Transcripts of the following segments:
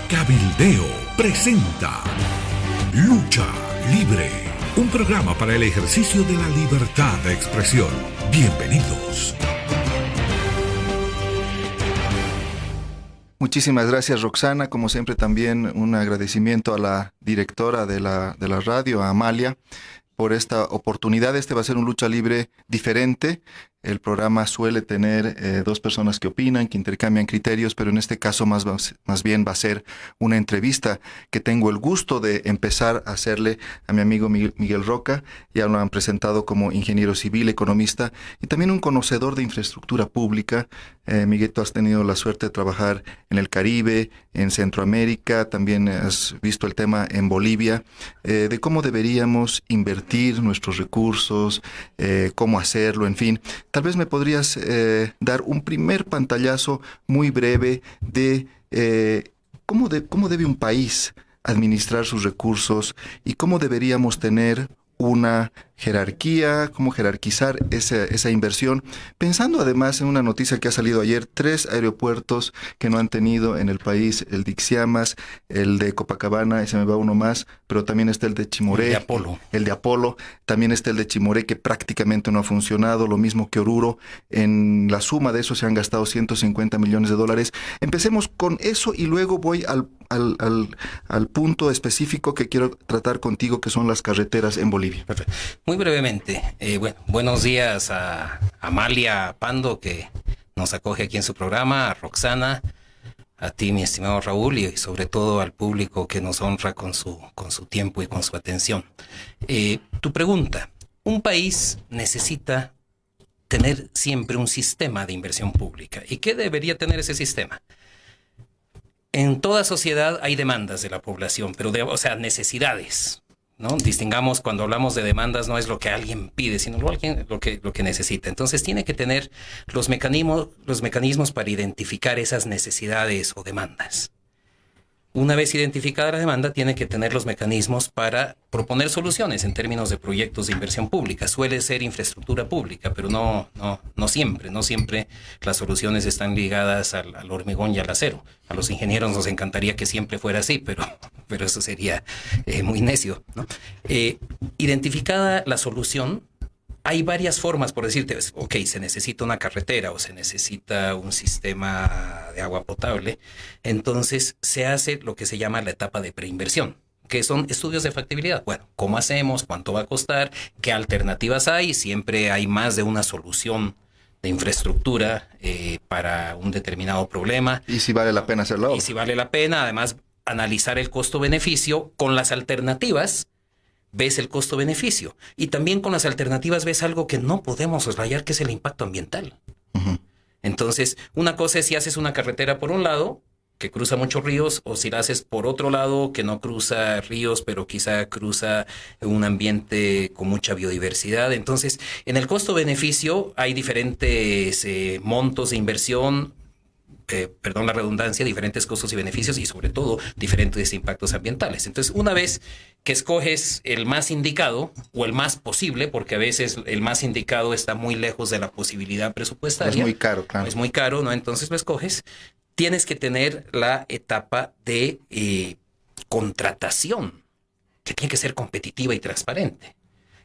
Cabildeo presenta Lucha Libre, un programa para el ejercicio de la libertad de expresión. Bienvenidos. Muchísimas gracias, Roxana. Como siempre, también un agradecimiento a la directora de la radio, a Amalia, por esta oportunidad. Este va a ser un Lucha Libre diferente. El programa suele tener dos personas que opinan, que intercambian criterios, pero en este caso más bien va a ser una entrevista que tengo el gusto de empezar a hacerle a mi amigo Miguel Roca. Ya lo han presentado como ingeniero civil, economista y también un conocedor de infraestructura pública. Miguel, tú has tenido la suerte de trabajar en el Caribe, en Centroamérica, también has visto el tema en Bolivia, de cómo deberíamos invertir nuestros recursos, cómo hacerlo, en fin. Tal vez me podrías dar un primer pantallazo muy breve de cómo debe un país administrar sus recursos y cómo deberíamos tener una jerarquía, cómo jerarquizar esa inversión, pensando además en una noticia que ha salido ayer: 3 aeropuertos que no han tenido en el país, el de Ixiamas, el de Copacabana, y se me va uno más, pero también está el de Chimoré, el de Apolo, también está el de Chimoré, que prácticamente no ha funcionado, lo mismo que Oruro. En la suma de eso se han gastado $150 millones. Empecemos con eso y luego voy al punto específico que quiero tratar contigo, que son las carreteras en Bolivia. Perfecto. Muy brevemente, buenos días a Amalia Pando, que nos acoge aquí en su programa, a Roxana, a ti, mi estimado Raúl, y sobre todo al público que nos honra con su tiempo y con su atención. Tu pregunta: un país necesita tener siempre un sistema de inversión pública. ¿Y qué debería tener ese sistema? En toda sociedad hay demandas de la población, pero necesidades, ¿no? Distingamos, cuando hablamos de demandas, no es lo que alguien pide, sino lo que necesita. Entonces tiene que tener los mecanismos para identificar esas necesidades o demandas. Una vez identificada la demanda, tiene que tener los mecanismos para proponer soluciones en términos de proyectos de inversión pública. Suele ser infraestructura pública, pero no siempre. No siempre las soluciones están ligadas al hormigón y al acero. A los ingenieros nos encantaría que siempre fuera así, pero eso sería muy necio, ¿no? Identificada la solución, hay varias formas, por decirte, ok, se necesita una carretera o se necesita un sistema de agua potable. Entonces se hace lo que se llama la etapa de preinversión, que son estudios de factibilidad. Bueno, ¿cómo hacemos? ¿Cuánto va a costar? ¿Qué alternativas hay? Siempre hay más de una solución de infraestructura para un determinado problema. Y si vale la pena hacerlo. Y si vale la pena, además, analizar el costo-beneficio con las alternativas. Ves el costo-beneficio. Y también con las alternativas ves algo que no podemos soslayar, que es el impacto ambiental. Uh-huh. Entonces, una cosa es si haces una carretera por un lado, que cruza muchos ríos, o si la haces por otro lado, que no cruza ríos, pero quizá cruza un ambiente con mucha biodiversidad. Entonces, en el costo-beneficio hay diferentes montos de inversión, perdón la redundancia, diferentes costos y beneficios, y sobre todo diferentes impactos ambientales. Entonces, una vez que escoges el más indicado o el más posible, porque a veces el más indicado está muy lejos de la posibilidad presupuestaria. Es muy caro, claro. Es muy caro, ¿no? Entonces lo escoges. Tienes que tener la etapa de contratación, que tiene que ser competitiva y transparente.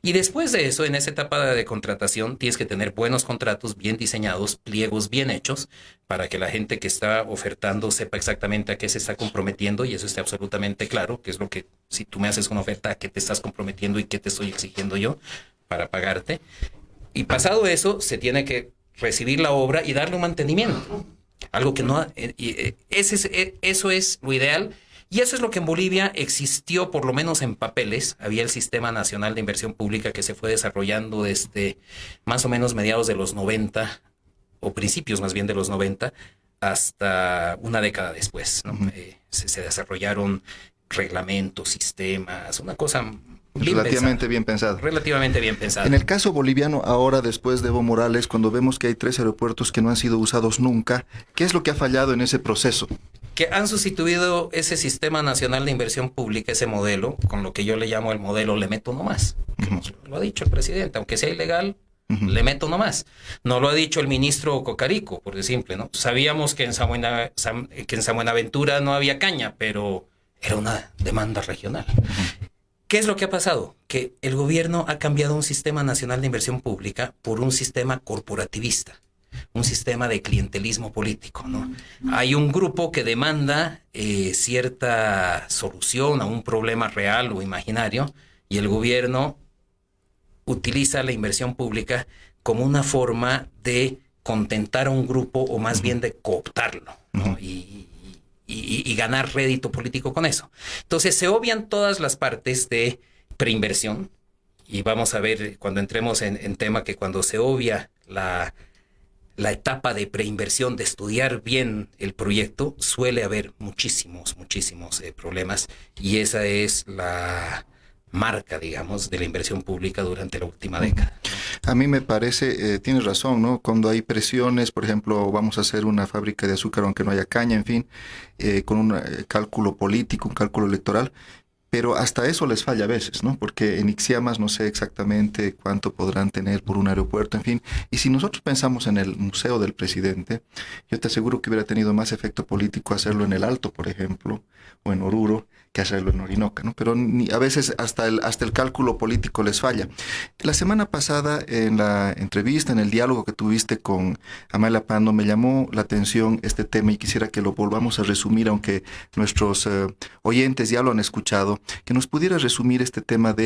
Y después de eso, en esa etapa de contratación, tienes que tener buenos contratos bien diseñados, pliegos bien hechos, para que la gente que está ofertando sepa exactamente a qué se está comprometiendo, y eso esté absolutamente claro, que es lo que, si tú me haces una oferta, a qué te estás comprometiendo y qué te estoy exigiendo yo para pagarte. Y pasado eso, se tiene que recibir la obra y darle un mantenimiento. Algo que no... eso es lo ideal. Y eso es lo que en Bolivia existió, por lo menos en papeles. Había el Sistema Nacional de Inversión Pública, que se fue desarrollando desde más o menos mediados de los 90, o principios más bien de los 90, hasta una década después, ¿no? Uh-huh. Se desarrollaron reglamentos, sistemas, una cosa... Relativamente bien pensado. Relativamente bien pensado. En el caso boliviano, ahora después de Evo Morales, cuando vemos que hay 3 aeropuertos que no han sido usados nunca, ¿qué es lo que ha fallado en ese proceso? Que han sustituido ese Sistema Nacional de Inversión Pública, ese modelo, con lo que yo le llamo el modelo le meto nomás. Uh-huh. Lo ha dicho el presidente, aunque sea ilegal, Le meto nomás. No lo ha dicho el ministro Cocarico, por decirlo, ¿no? Sabíamos que en San Buenaventura no había caña, pero era una demanda regional. ¿Qué es lo que ha pasado? Que el gobierno ha cambiado un sistema nacional de inversión pública por un sistema corporativista, un sistema de clientelismo político, ¿no? Hay un grupo que demanda cierta solución a un problema real o imaginario, y el gobierno utiliza la inversión pública como una forma de contentar a un grupo, o más bien de cooptarlo, ¿no? Y ganar rédito político con eso. Entonces se obvian todas las partes de preinversión, y vamos a ver cuando entremos en tema que cuando se obvia la etapa de preinversión, de estudiar bien el proyecto, suele haber muchísimos problemas, y esa es la marca, digamos, de la inversión pública durante la última década. A mí me parece, tienes razón, ¿no? Cuando hay presiones, por ejemplo, vamos a hacer una fábrica de azúcar aunque no haya caña, en fin, con un cálculo político, un cálculo electoral, pero hasta eso les falla a veces, ¿no? Porque en Ixiamas no sé exactamente cuánto podrán tener por un aeropuerto, en fin. Y si nosotros pensamos en el Museo del Presidente, yo te aseguro que hubiera tenido más efecto político hacerlo en el Alto, por ejemplo, o en Oruro, que hacerlo en Orinoca, ¿no? Pero a veces hasta el cálculo político les falla. La semana pasada, en la entrevista, en el diálogo que tuviste con Amalia Pando, me llamó la atención este tema y quisiera que lo volvamos a resumir, aunque nuestros oyentes ya lo han escuchado, que nos pudiera resumir este tema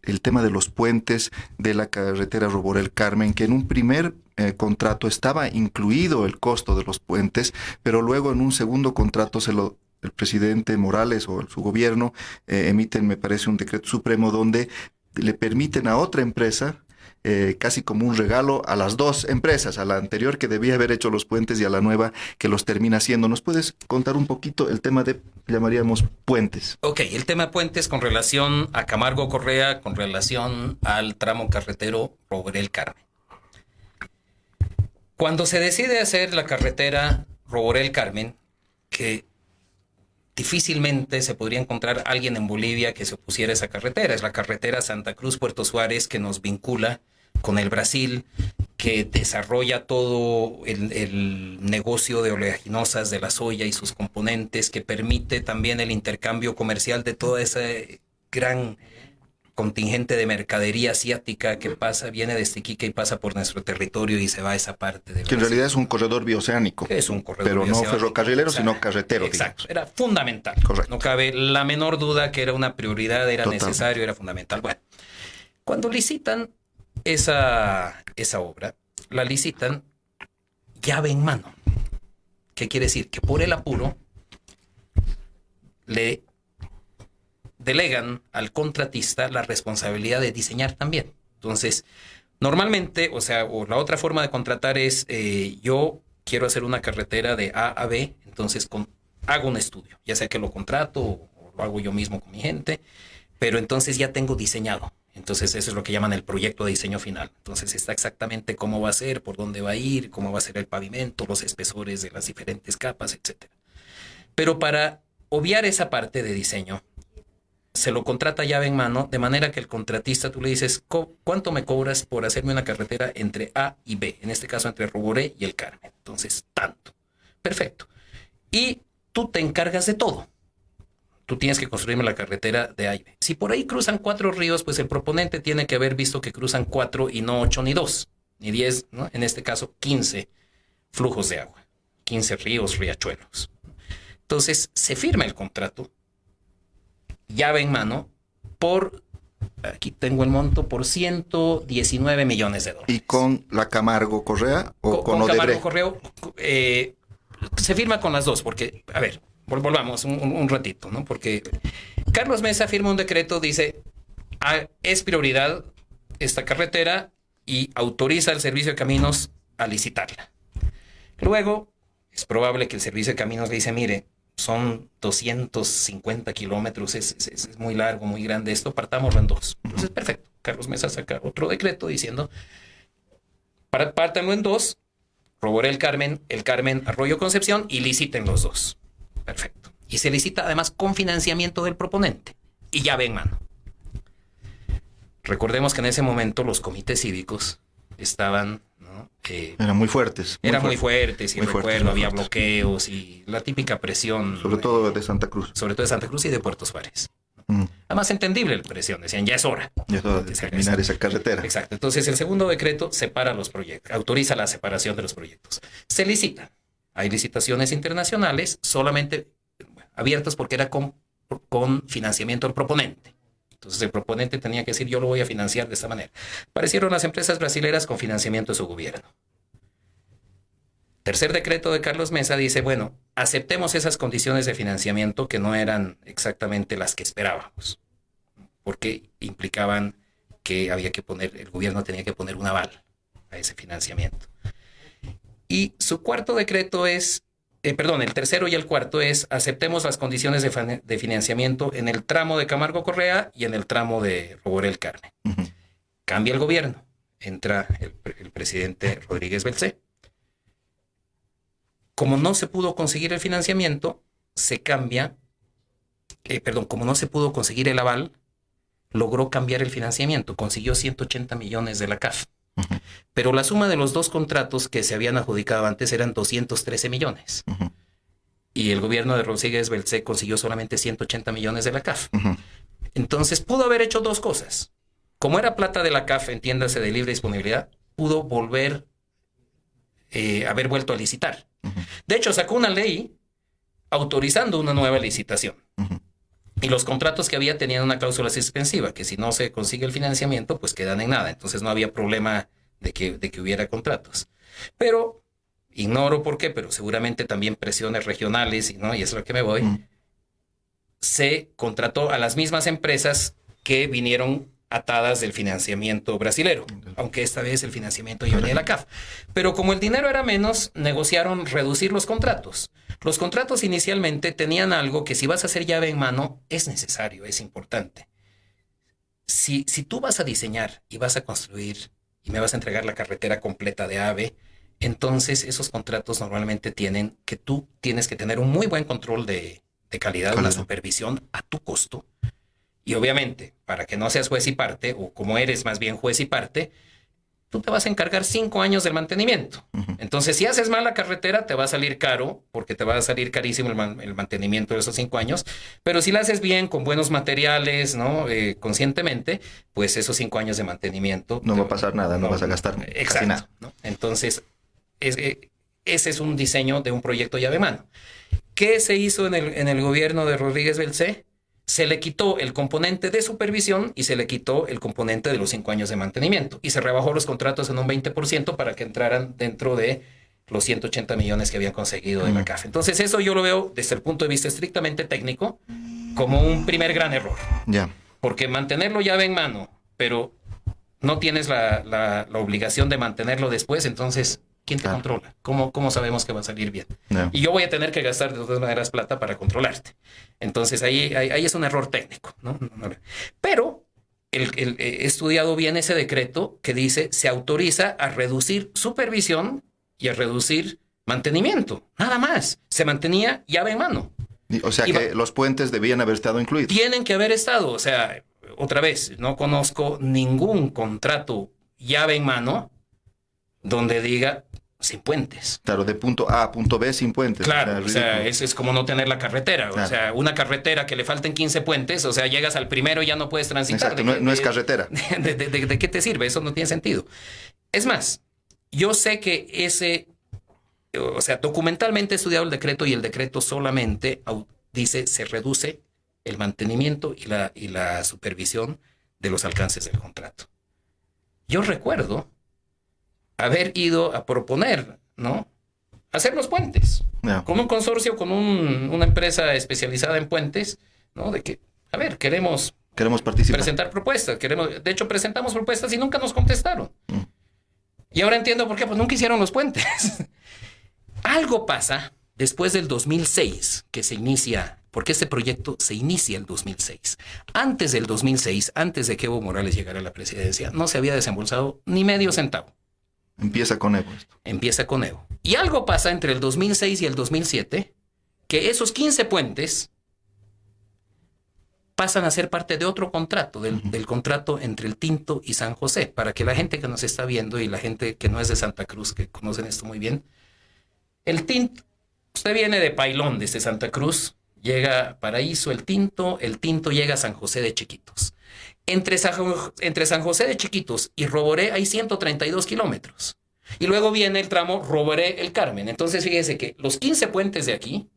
el tema de los puentes de la carretera Roborel Carmen, que en un primer contrato estaba incluido el costo de los puentes, pero luego en un segundo contrato el presidente Morales o su gobierno emiten, me parece, un decreto supremo donde le permiten a otra empresa, casi como un regalo a las dos empresas, a la anterior que debía haber hecho los puentes y a la nueva que los termina haciendo. ¿Nos puedes contar un poquito el tema de, llamaríamos, puentes? Ok, el tema de puentes con relación a Camargo Correa, con relación al tramo carretero Roborel Carmen. Cuando se decide hacer la carretera Roborel Carmen, que difícilmente se podría encontrar alguien en Bolivia que se opusiera a esa carretera. Es la carretera Santa Cruz-Puerto Suárez, que nos vincula con el Brasil, que desarrolla todo el negocio de oleaginosas de la soya y sus componentes, que permite también el intercambio comercial de toda esa gran contingente de mercadería asiática que viene desde Iquique y pasa por nuestro territorio y se va a esa parte de que en realidad es un corredor bioceánico. Es un corredor pero bioceánico, no ferrocarrilero, sino carretero. Exacto, digamos. era fundamental. Correcto. No cabe la menor duda que era una prioridad, era Total. necesario, era fundamental. Bueno, cuando licitan esa obra, la licitan llave en mano. ¿Qué quiere decir? Que por el apuro le delegan al contratista la responsabilidad de diseñar también. Entonces, normalmente, o la otra forma de contratar es, yo quiero hacer una carretera de A a B, entonces hago un estudio, ya sea que lo contrato o lo hago yo mismo con mi gente, pero entonces ya tengo diseñado. Entonces eso es lo que llaman el proyecto de diseño final. Entonces está exactamente cómo va a ser, por dónde va a ir, cómo va a ser el pavimento, los espesores de las diferentes capas, etc. Pero para obviar esa parte de diseño, se lo contrata llave en mano, de manera que el contratista, tú le dices, ¿cuánto me cobras por hacerme una carretera entre A y B? En este caso, entre Roboré y el Carmen. Entonces, tanto. Perfecto. Y tú te encargas de todo. Tú tienes que construirme la carretera de A y B. Si por ahí cruzan 4 ríos, pues el proponente tiene que haber visto que cruzan 4 y no 8 ni 2, ni 10, ¿no? En este caso, 15 flujos de agua, 15 ríos, riachuelos. Entonces, se firma el contrato, llave en mano, aquí tengo el monto, por $119 millones. ¿Y con la Camargo Correa o con Camargo Odebrecht? Correa, se firma con las dos, porque, a ver, volvamos un ratito, ¿no? Porque Carlos Mesa firma un decreto, dice, es prioridad esta carretera y autoriza al Servicio de Caminos a licitarla. Luego, es probable que el Servicio de Caminos le dice, mire, son 250 kilómetros, es muy largo, muy grande esto, partámoslo en 2. Entonces, perfecto. Carlos Mesa saca otro decreto diciendo, pártanlo en 2, Roboré el Carmen Arroyo Concepción y liciten los 2. Perfecto. Y se licita además con financiamiento del proponente y llave en mano. Recordemos que en ese momento los comités cívicos estaban, ¿no? Eran muy fuertes. Eran muy fuertes, y muy recuerdo, fuertes, muy había fuertes. bloqueos y la típica presión. Sobre todo de Santa Cruz. Sobre todo de Santa Cruz y de Puerto Suárez. Mm. Además, entendible la presión, decían, ya es hora. Ya es hora de Que se haga terminar esto. esa carretera. Exacto. Entonces, el segundo decreto separa los proyectos, autoriza la separación de los proyectos. Se licita. Hay licitaciones internacionales solamente abiertas porque era con financiamiento al proponente. Entonces, el proponente tenía que decir, yo lo voy a financiar de esta manera. Aparecieron las empresas brasileras con financiamiento de su gobierno. Tercer decreto de Carlos Mesa dice, bueno, aceptemos esas condiciones de financiamiento que no eran exactamente las que esperábamos, porque implicaban que había que poner, el gobierno tenía que poner un aval a ese financiamiento. Y su cuarto decreto es, el tercero y el cuarto es, aceptemos las condiciones de financiamiento en el tramo de Camargo Correa y en el tramo de Roborel Carmen. Ujú. Cambia el gobierno, entra el presidente Rodríguez Belcé. Como no se pudo conseguir el financiamiento, como no se pudo conseguir el aval, logró cambiar el financiamiento, consiguió 180 millones de la CAF. Ujú. Pero la suma de los dos contratos que se habían adjudicado antes eran 213 millones. Ujú. Y el gobierno de Rodríguez Belcé consiguió solamente 180 millones de la CAF. Ujú. Entonces pudo haber hecho dos cosas. Como era plata de la CAF, entiéndase de libre disponibilidad, pudo haber vuelto a licitar. Ujú. De hecho, sacó una ley autorizando una nueva licitación. Ujú. Y los contratos que había tenían una cláusula suspensiva, que si no se consigue el financiamiento, pues quedan en nada. Entonces no había problema de que hubiera contratos. Pero, ignoro por qué, pero seguramente también presiones regionales, ¿no? Y es a lo que me voy. Mm. Se contrató a las mismas empresas que vinieron atadas del financiamiento brasilero, aunque esta vez el financiamiento ya venía de la CAF. Pero como el dinero era menos, negociaron reducir los contratos. Los contratos inicialmente tenían algo que si vas a hacer llave en mano, es necesario, es importante. Si tú vas a diseñar y vas a construir y me vas a entregar la carretera completa de AVE, entonces esos contratos normalmente tienen que tú tienes que tener un muy buen control de calidad, una supervisión a tu costo. Y obviamente, para que no seas juez y parte, o como eres más bien juez y parte, tú te vas a encargar 5 años del mantenimiento. Ujú. Entonces, si haces mal la carretera, te va a salir caro, porque te va a salir carísimo el mantenimiento de esos 5 años. Pero si la haces bien, con buenos materiales, ¿no? Conscientemente, pues esos 5 años de mantenimiento... No va a pasar nada, no vas a gastar exacto, casi nada. ¿no? Entonces, ese es un diseño de un proyecto llave en mano. ¿Qué se hizo en el gobierno de Rodríguez Belcé? Se le quitó el componente de supervisión y se le quitó el componente de los 5 años de mantenimiento. Y se rebajó los contratos en un 20% para que entraran dentro de los 180 millones que habían conseguido de la CAF. Entonces eso yo lo veo desde el punto de vista estrictamente técnico como un primer gran error. Ya. Porque mantenerlo llave en mano, pero no tienes la obligación de mantenerlo después, entonces... ¿Quién te controla? ¿Cómo sabemos que va a salir bien? No. Y yo voy a tener que gastar de todas maneras plata para controlarte. Entonces ahí es un error técnico, ¿no? Pero he estudiado bien ese decreto que dice se autoriza a reducir supervisión y a reducir mantenimiento. Nada más. Se mantenía llave en mano. O sea que los puentes debían haber estado incluidos. Tienen que haber estado. O sea, otra vez, no conozco ningún contrato llave en mano donde diga sin puentes. Claro, de punto A a punto B sin puentes. Claro, o sea, es como no tener la carretera. Claro. O sea, una carretera que le falten 15 puentes, o sea, llegas al primero y ya no puedes transitar. Exacto, no es carretera. ¿De qué te sirve? Eso no tiene sentido. Es más, yo sé que documentalmente he estudiado el decreto y el decreto solamente dice se reduce el mantenimiento y la supervisión de los alcances del contrato. Yo recuerdo haber ido a proponer, ¿no? Hacer los puentes. No. Con un consorcio, con una empresa especializada en puentes, ¿no? De que, a ver, queremos participar. Presentar propuestas. De hecho, presentamos propuestas y nunca nos contestaron. Y ahora entiendo por qué, pues nunca hicieron los puentes. Algo pasa después del 2006 que se inicia, porque este proyecto se inicia el 2006. Antes del 2006, antes de que Evo Morales llegara a la presidencia, no se había desembolsado ni medio centavo. Empieza con Evo esto. Empieza con Evo. Y algo pasa entre el 2006 y el 2007, que esos 15 puentes pasan a ser parte de otro contrato, del contrato entre el Tinto y San José, para que la gente que nos está viendo y la gente que no es de Santa Cruz, que conocen esto muy bien, el Tinto, usted viene de Pailón, desde Santa Cruz, llega a Paraíso, el Tinto llega a San José de Chiquitos. Entre San José de Chiquitos y Roboré hay 132 kilómetros. Y luego viene el tramo Roboré-El Carmen. Entonces fíjese que los 15 puentes de aquí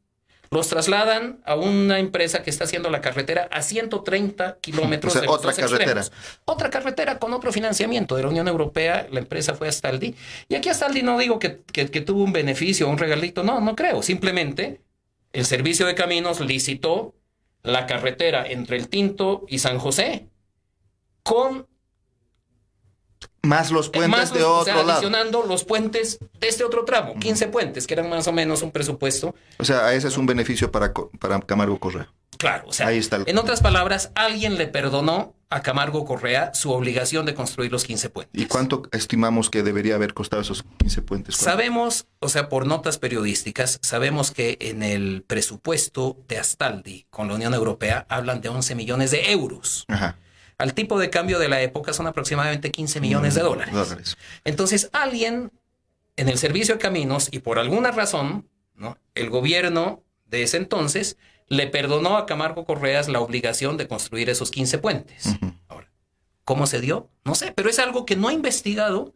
los trasladan a una empresa que está haciendo la carretera a 130 kilómetros. O sea, otra carretera. Extremos. Otra carretera con otro financiamiento de la Unión Europea. La empresa fue a Astaldi. Y aquí Astaldi no digo que tuvo un beneficio, un regalito. No creo. Simplemente el servicio de caminos licitó la carretera entre el Tinto y San José con... Más los puentes de otro lado. Adicionando los puentes de este otro tramo, 15 puentes, que eran más o menos un presupuesto. O sea, ese es un beneficio para Camargo Correa. Claro, o sea, ahí está en otras palabras, alguien le perdonó a Camargo Correa su obligación de construir los 15 puentes. ¿Y cuánto estimamos que debería haber costado esos 15 puentes? Sabemos, o sea, por notas periodísticas, sabemos que en el presupuesto de Astaldi con la Unión Europea hablan de 11 millones de euros. Ajá. Al tipo de cambio de la época son aproximadamente 15 millones de dólares. Entonces, alguien en el servicio de caminos, y por alguna razón, ¿no?, el gobierno de ese entonces le perdonó a Camargo Correas la obligación de construir esos 15 puentes. Ahora, ¿cómo se dio? No sé, pero es algo que no ha investigado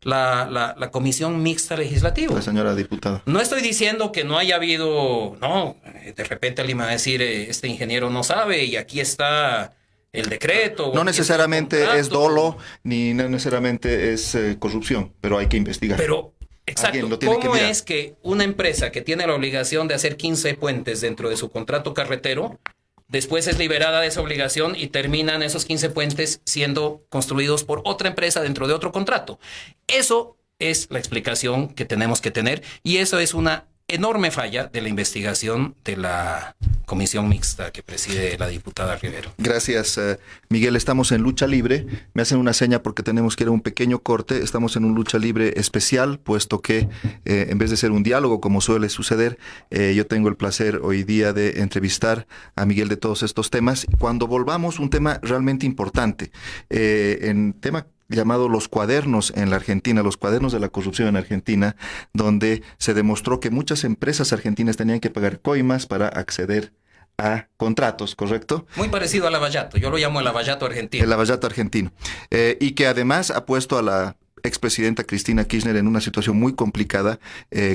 la Comisión Mixta Legislativa. La señora diputada. No estoy diciendo que no haya habido, no, de repente alguien va a decir, este ingeniero no sabe y aquí está el decreto. No necesariamente es dolo, ni no necesariamente es corrupción, pero hay que investigar. Pero, exacto, ¿cómo es que una empresa que tiene la obligación de hacer 15 puentes dentro de su contrato carretero, después es liberada de esa obligación y terminan esos 15 puentes siendo construidos por otra empresa dentro de otro contrato? Eso es la explicación que tenemos que tener y eso es una enorme falla de la investigación de la comisión mixta que preside la diputada Rivero. Gracias, Miguel. Estamos en Lucha Libre. Me hacen una seña porque tenemos que ir a un pequeño corte. Estamos en un Lucha Libre especial, puesto que en vez de ser un diálogo, como suele suceder, yo tengo el placer hoy día de entrevistar a Miguel de todos estos temas. Cuando volvamos, un tema realmente importante, en tema llamado los cuadernos en la Argentina, los cuadernos de la corrupción en Argentina, donde se demostró que muchas empresas argentinas tenían que pagar coimas para acceder a contratos, ¿correcto? Muy parecido al Lavallato, yo lo llamo el Lavallato argentino. El Lavallato argentino. Y que además ha puesto a la expresidenta Cristina Kirchner en una situación muy complicada,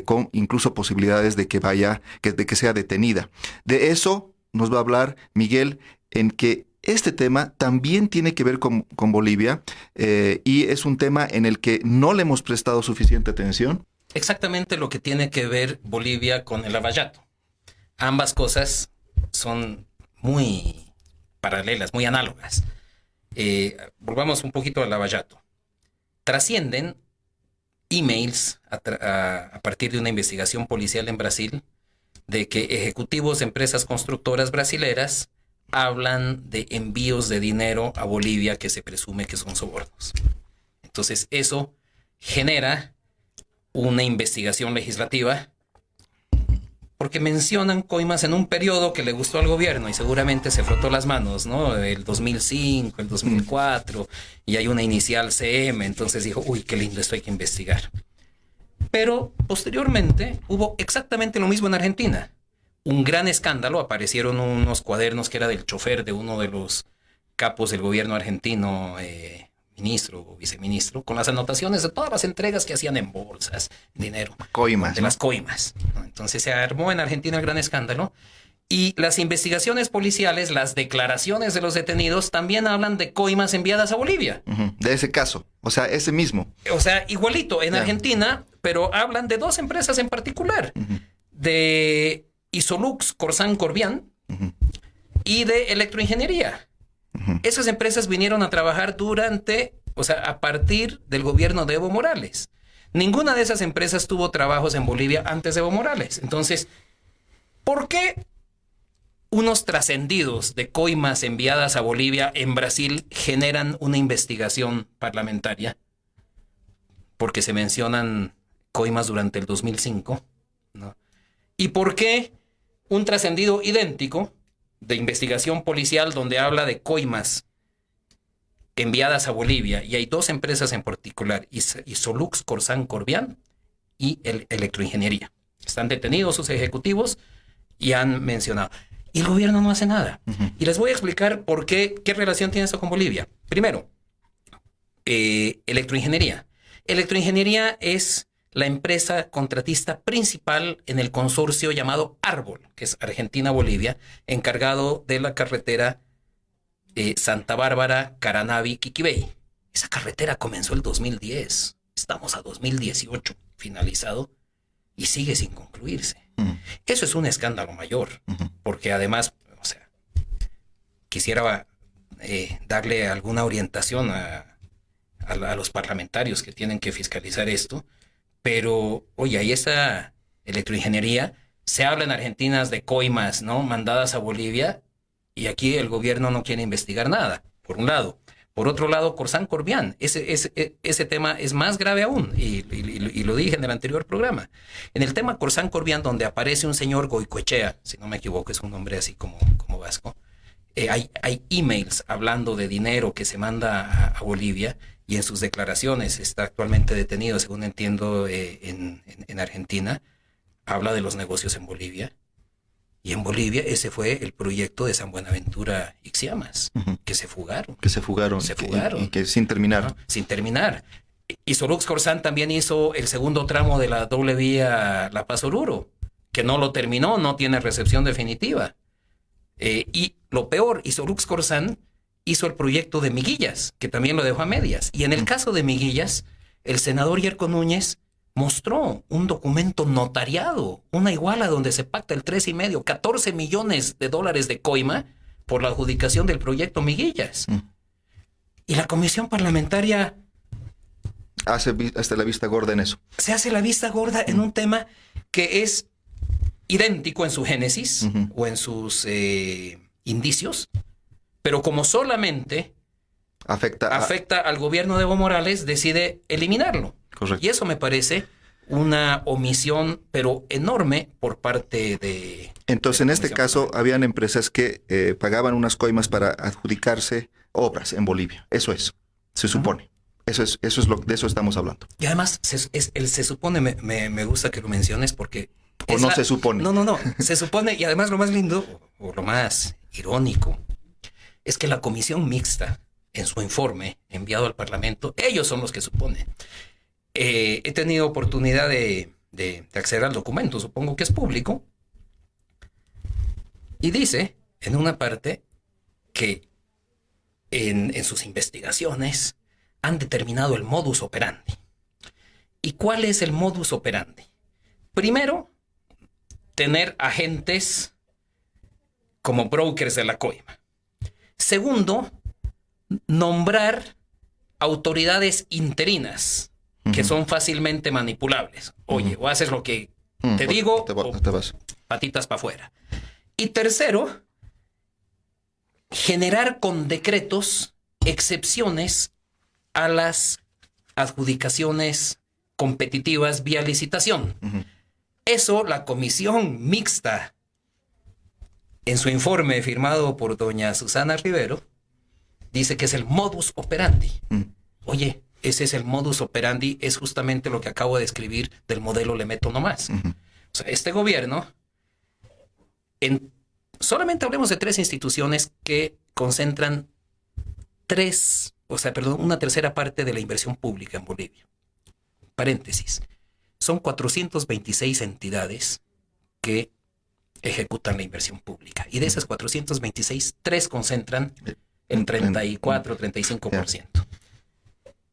con incluso posibilidades de que sea detenida. De eso nos va a hablar Miguel, en que este tema también tiene que ver con Bolivia y es un tema en el que no le hemos prestado suficiente atención. Exactamente lo que tiene que ver Bolivia con el Lavallato. Ambas cosas son muy paralelas, muy análogas. Volvamos un poquito al Lavallato. Trascienden emails a partir de una investigación policial en Brasil de que ejecutivos de empresas constructoras brasileras hablan de envíos de dinero a Bolivia que se presume que son sobornos. Entonces eso genera una investigación legislativa porque mencionan coimas en un periodo que le gustó al gobierno y seguramente se frotó las manos, ¿no? El 2005, el 2004 y hay una inicial CM, entonces dijo, uy, qué lindo, esto hay que investigar. Pero posteriormente hubo exactamente lo mismo en Argentina. Un gran escándalo, aparecieron unos cuadernos que era del chofer de uno de los capos del gobierno argentino, ministro o viceministro, con las anotaciones de todas las entregas que hacían en bolsas, dinero. Coimas. De las coimas, ¿no? Entonces se armó en Argentina el gran escándalo y las investigaciones policiales, las declaraciones de los detenidos también hablan de coimas enviadas a Bolivia. De ese caso, o sea, ese mismo. O sea, igualito en Argentina, pero hablan de dos empresas en particular, de Isolux, Corsán, Corbián y de electroingeniería. Esas empresas vinieron a trabajar a partir del gobierno de Evo Morales. Ninguna de esas empresas tuvo trabajos en Bolivia antes de Evo Morales. Entonces, ¿por qué unos trascendidos de coimas enviadas a Bolivia en Brasil generan una investigación parlamentaria? Porque se mencionan coimas durante el 2005, ¿no? ¿Y por qué un trascendido idéntico de investigación policial donde habla de coimas enviadas a Bolivia, y hay dos empresas en particular, Isolux Corsán Corbián y Electroingeniería. Están detenidos sus ejecutivos y han mencionado. Y el gobierno no hace nada. Y les voy a explicar por qué relación tiene esto con Bolivia. Primero, Electroingeniería. Electroingeniería es la empresa contratista principal en el consorcio llamado Árbol, que es Argentina-Bolivia, encargado de la carretera Santa Bárbara, Caranavi, Quiquibey. Esa carretera comenzó el 2010. Estamos a 2018, finalizado, y sigue sin concluirse. Eso es un escándalo mayor, porque además, o sea, quisiera darle alguna orientación a los parlamentarios que tienen que fiscalizar esto, pero, oye, ahí está Electroingeniería. Se habla en Argentina de coimas, ¿no?, mandadas a Bolivia, y aquí el gobierno no quiere investigar nada, por un lado. Por otro lado, Corsán Corbián, ese tema es más grave aún, y lo dije en el anterior programa. En el tema Corsán Corbián, donde aparece un señor Goicoechea, si no me equivoco, es un nombre así como vasco, hay emails hablando de dinero que se manda a Bolivia, y en sus declaraciones está actualmente detenido, según entiendo, en Argentina. Habla de los negocios en Bolivia. Y en Bolivia ese fue el proyecto de San Buenaventura Ixiamas, que se fugaron. Y que sin terminar. ¿No? Sin terminar. Y Solux Corsán también hizo el segundo tramo de la doble vía La Paz Oruro, que no lo terminó, no tiene recepción definitiva. Y lo peor, Solux Corsán hizo el proyecto de Miguillas, que también lo dejó a medias. Y en el caso de Miguillas, el senador Yerko Núñez mostró un documento notariado, una iguala donde se pacta el 3,5, 14 millones de dólares de coima por la adjudicación del proyecto Miguillas. Y la comisión parlamentaria hace hasta la vista gorda en eso. Se hace la vista gorda en un tema que es idéntico en su génesis o en sus indicios, pero como solamente afecta al gobierno de Evo Morales, decide eliminarlo. Correcto. Y eso me parece una omisión, pero enorme, por parte de... Entonces, en este caso, habían empresas que pagaban unas coimas para adjudicarse obras en Bolivia. Eso es, se supone. Eso es de eso estamos hablando. Y además, se supone, me gusta que lo menciones, porque... ¿O no se supone? No. Se supone, y además lo más lindo, o lo más irónico, es que la comisión mixta, en su informe enviado al Parlamento, ellos son los que suponen. He tenido oportunidad de acceder al documento, supongo que es público, y dice en una parte que en sus investigaciones han determinado el modus operandi. ¿Y cuál es el modus operandi? Primero, tener agentes como brokers de la coima. Segundo, nombrar autoridades interinas que son fácilmente manipulables. Oye, o haces lo que te digo, te vas. Patitas para afuera. Y tercero, generar con decretos excepciones a las adjudicaciones competitivas vía licitación. Eso la comisión mixta, en su informe firmado por doña Susana Rivero, dice que es el modus operandi. Oye, ese es el modus operandi, es justamente lo que acabo de escribir del modelo Le Meto Nomás. O sea, este gobierno, solamente hablemos de 3 instituciones que concentran una tercera parte de la inversión pública en Bolivia. Paréntesis. Son 426 entidades que ejecutan la inversión pública. Y de esas 426, 3 concentran el 34-35%.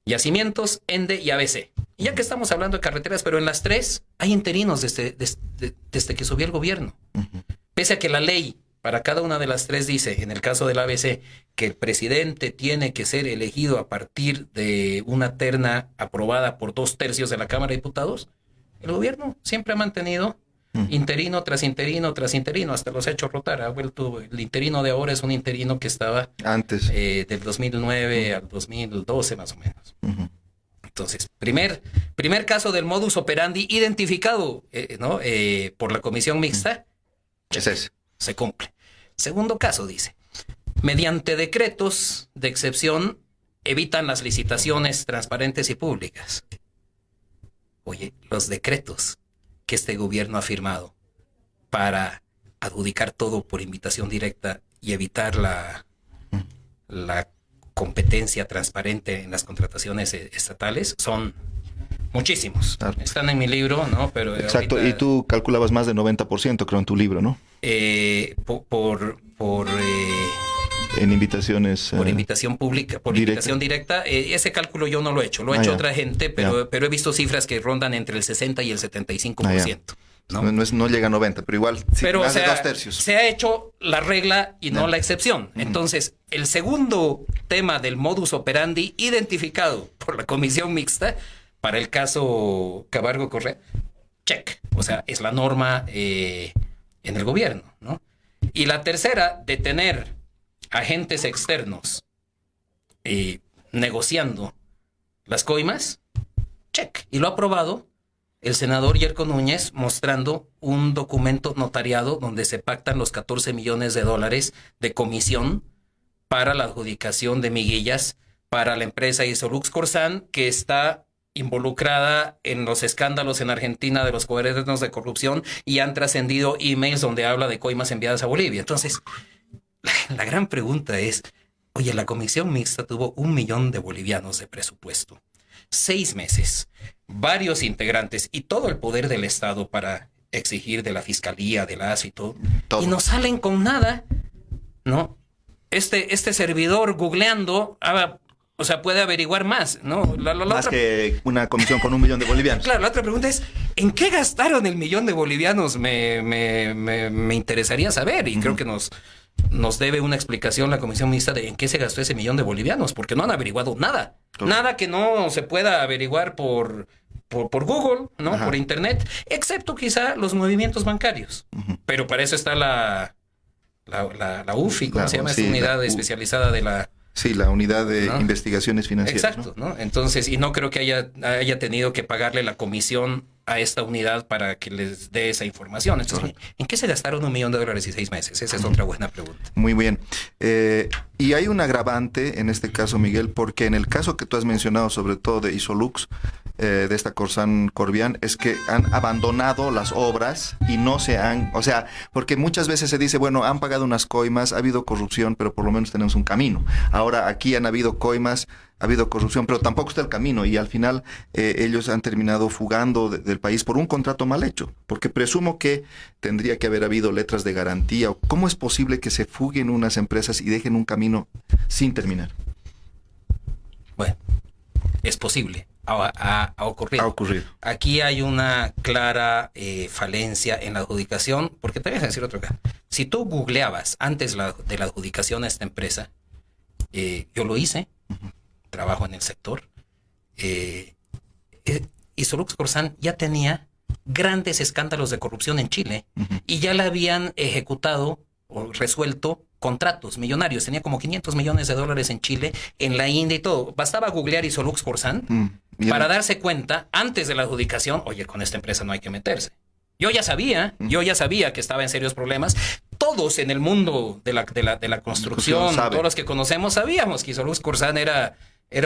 Yacimientos, ENDE y ABC. Y ya que estamos hablando de carreteras, pero en las 3 hay interinos desde que subió el gobierno. Pese a que la ley para cada una de las 3 dice, en el caso del ABC, que el presidente tiene que ser elegido a partir de una terna aprobada por 2/3 de la Cámara de Diputados, el gobierno siempre ha mantenido interino tras interino tras interino, hasta los ha hecho rotar. Ha vuelto, el interino de ahora es un interino que estaba antes del 2009 al 2012 más o menos. Entonces, primer caso del modus operandi identificado por la comisión mixta, es ese. se cumple. Segundo caso, dice, mediante decretos de excepción evitan las licitaciones transparentes y públicas. Oye, los decretos que este gobierno ha firmado para adjudicar todo por invitación directa y evitar la competencia transparente en las contrataciones estatales son muchísimos. Claro. Están en mi libro, ¿no? Pero exacto, ahorita, y tú calculabas más de 90%, creo, en tu libro, ¿no? En invitaciones... por invitación pública, por invitación directa, ese cálculo yo no lo he hecho, lo ha hecho otra gente, pero he visto cifras que rondan entre el 60 y el 75%. No llega a 90, pero igual sí, pero, más o sea, de 2/3. Se ha hecho la regla y no la excepción. Entonces, el segundo tema del modus operandi identificado por la comisión mixta para el caso Camargo Correa, check. O sea, es la norma en el gobierno, ¿no? Y la tercera, de tener agentes externos negociando las coimas, check. Y lo ha aprobado el senador Yerko Núñez, mostrando un documento notariado donde se pactan los 14 millones de dólares de comisión para la adjudicación de miguillas para la empresa Isolux Corsan, que está involucrada en los escándalos en Argentina de los gobiernos de corrupción y han trascendido emails donde habla de coimas enviadas a Bolivia. Entonces, la gran pregunta es, oye, la comisión mixta tuvo 1 millón de bolivianos de presupuesto, 6 meses, varios integrantes y todo el poder del Estado para exigir de la fiscalía, de la ASI y todo. Y no salen con nada, ¿no? Este servidor googleando, o sea, puede averiguar más, ¿no? Más que una comisión con 1 millón de bolivianos. Claro, la otra pregunta es, ¿en qué gastaron el 1 millón de bolivianos? Me interesaría saber, y creo que nos debe una explicación la comisión mixta de en qué se gastó ese 1 millón de bolivianos, porque no han averiguado nada. Nada que no se pueda averiguar por Google, ¿no? Por internet, excepto quizá los movimientos bancarios. Pero para eso está la UFI, ¿cómo se llama esta unidad especializada de la... Sí, la unidad de investigaciones financieras. Exacto, ¿no? Entonces, y no creo que haya tenido que pagarle la comisión a esta unidad para que les dé esa información. Entonces, ¿en qué se gastaron 1 millón de dólares y 6 meses? Esa es otra buena pregunta. Muy bien. Y hay un agravante en este caso, Miguel, porque en el caso que tú has mencionado, sobre todo de Isolux, de esta Corsan Corbian, es que han abandonado las obras y no se han, o sea, porque muchas veces se dice, bueno, han pagado unas coimas, ha habido corrupción, pero por lo menos tenemos un camino. Ahora aquí han habido coimas, ha habido corrupción, pero tampoco está el camino, y al final ellos han terminado fugando del país por un contrato mal hecho, porque presumo que tendría que haber habido letras de garantía. ¿Cómo es posible que se fuguen unas empresas y dejen un camino sin terminar? Bueno, es posible. Ha ocurrido. Ha ocurrido. Aquí hay una clara falencia en la adjudicación, porque te voy a decir otro caso. Si tú googleabas antes de la adjudicación a esta empresa, yo lo hice, trabajo en el sector, Isolux Corsan ya tenía grandes escándalos de corrupción en Chile y ya le habían ejecutado o resuelto contratos millonarios. Tenía como 500 millones de dólares en Chile, en la India y todo. Bastaba googlear Isolux Corsan para darse cuenta antes de la adjudicación, oye, con esta empresa no hay que meterse. Yo ya sabía que estaba en serios problemas. Todos en el mundo de la construcción, todos los que conocemos sabíamos que Isolux Corsan era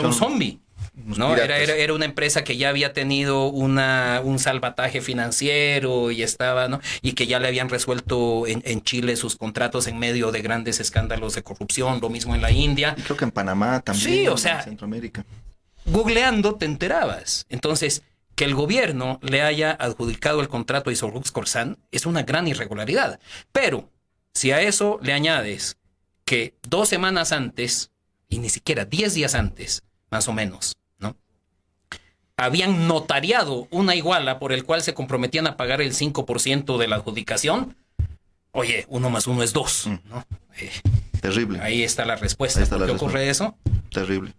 un zombie, ¿no? Era una empresa que ya había tenido un salvataje financiero y estaba, ¿no? Y que ya le habían resuelto en Chile sus contratos en medio de grandes escándalos de corrupción, lo mismo en la India. Y creo que en Panamá también. Sí, o sea, en Centroamérica. Googleando te enterabas. Entonces, que el gobierno le haya adjudicado el contrato a Isolux Corsan es una gran irregularidad. Pero si a eso le añades que 2 semanas antes, y ni siquiera 10 días antes, más o menos, ¿no?, habían notariado una iguala por el cual se comprometían a pagar el 5% de la adjudicación, oye, 1 más 1 es 2, ¿no? Terrible. Ahí está la respuesta. ¿Por qué ocurre eso? Terrible.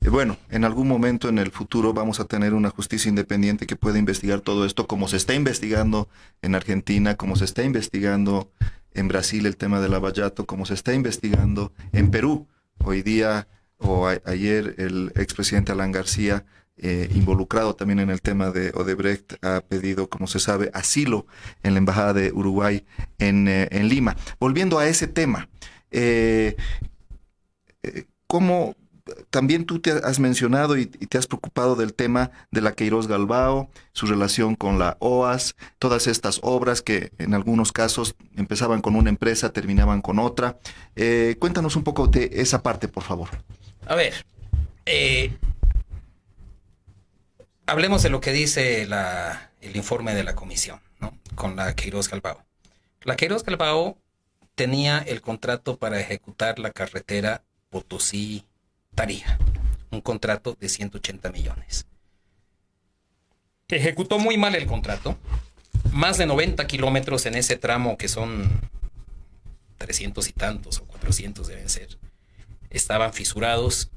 Bueno, en algún momento en el futuro vamos a tener una justicia independiente que pueda investigar todo esto, como se está investigando en Argentina, como se está investigando en Brasil el tema del Lavallato, como se está investigando en Perú. Hoy día o ayer el expresidente Alan García involucrado también en el tema de Odebrecht, ha pedido, como se sabe, asilo en la Embajada de Uruguay en Lima. Volviendo a ese tema, ¿cómo también tú te has mencionado y te has preocupado del tema de la Queiroz Galbao, su relación con la OAS, todas estas obras que en algunos casos empezaban con una empresa, terminaban con otra? Cuéntanos un poco de esa parte, por favor. A ver, hablemos de lo que dice el informe de la comisión, ¿no? Con la Queiroz Galbao. La Queiroz Galbao tenía el contrato para ejecutar la carretera Potosí-Tarija, un contrato de 180 millones. Ejecutó muy mal el contrato, más de 90 kilómetros en ese tramo, que son 300 y tantos o 400 deben ser, estaban fisurados.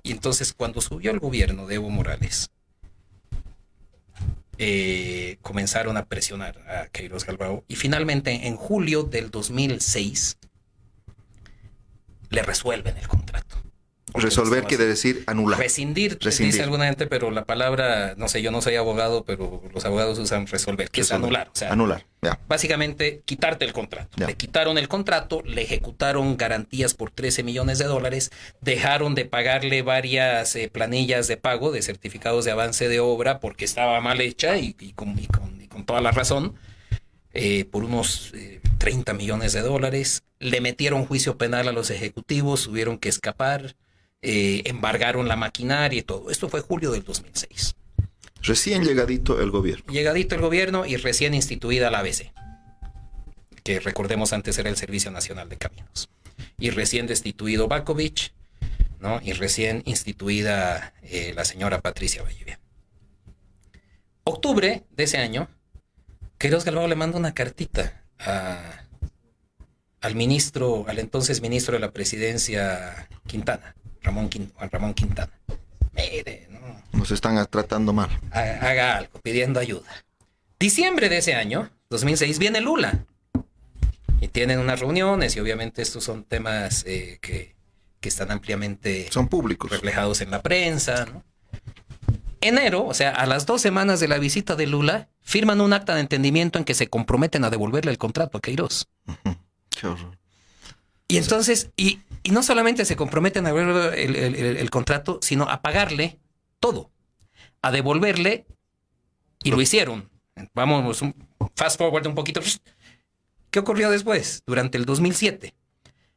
Y entonces, cuando subió el gobierno de Evo Morales, comenzaron a presionar a Queiroz Galbao, y finalmente en julio del 2006 le resuelven el contrato. Resolver quiere decir anular. Rescindir, dice alguna gente, pero la palabra, no sé, yo no soy abogado, pero los abogados usan resolver, que es anular. O sea, anular, ya. Básicamente, quitarte el contrato. Ya. Le quitaron el contrato, le ejecutaron garantías por $13 millones, dejaron de pagarle varias planillas de pago de certificados de avance de obra porque estaba mal hecha y con toda la razón, por unos $30 millones. Le metieron juicio penal a los ejecutivos, tuvieron que escapar. Embargaron la maquinaria y todo. Esto fue julio del 2006. Recién llegadito el gobierno. Llegadito el gobierno y recién instituida la ABC, que recordemos antes era el Servicio Nacional de Caminos. Y recién destituido Bakovic, ¿no? Y recién instituida la señora Patricia Vallivia. Octubre de ese año, Queiroz Galbao le manda una cartita al entonces ministro de la presidencia, Quintana. Juan Ramón Quintana. Mire, no. Nos están tratando mal. Haga algo, pidiendo ayuda. Diciembre de ese año, 2006, viene Lula. Y tienen unas reuniones, y obviamente estos son temas que están ampliamente... Son públicos. Reflejados en la prensa, ¿no? Enero, o sea, a las 2 semanas de la visita de Lula, firman un acta de entendimiento en que se comprometen a devolverle el contrato a Queiroz. Qué horror. Y entonces, y no solamente se comprometen a devolverle el contrato, sino a pagarle todo, a devolverle, y lo hicieron. Vamos, fast forward un poquito. ¿Qué ocurrió después? Durante el 2007,